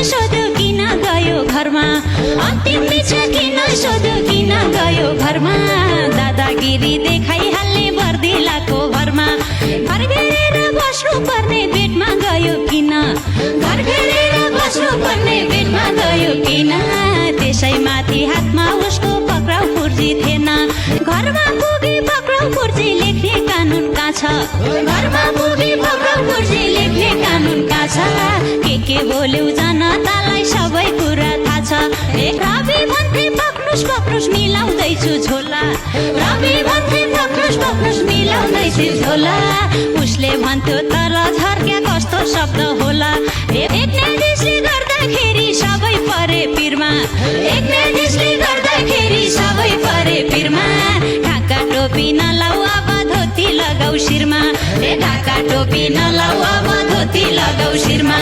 सोध्यो किन गयो घरमा अन्तिम इच्छा किन सोध्यो किन गयो घरमा दादागिरी देखाइहाल्ने बर्दिलाको भरमा घर घेरेर बस्नु पर्ने बेडमा गयो किन घर घेरेर बस्नु पर्ने बेडमा गयो किन त्यसैमाथि हातमा उसको पक्राउ पुर्जी थिएन घरमा पुगी पक्राउ पुर्जी लेख्ने कानुन कहाँ छ घरमा पुगी पक्राउ पुर्जी लेख्ने कानुन कहाँ छ के बोल्यौ जनतालाई सबै कुरा थाहा छ एक रवि भन्थे पक्नुस पक्नुस मिलाउँदैछु झोला रवि भन्थे पक्नुस मिलाउँदैछु झोला उसले भन्थ्यो तर झर्क्या कस्तो शब्द होला एक निर्देशले गर्दाखेरि सबै परे पिरमा एक निर्देशले गर्दाखेरि सबै परे पिरमा ढाका टोपी नलाऊ अब धोती लगाऊ शिरमा ढाका टोपी नलाऊ अब धोती लगाऊ शिरमा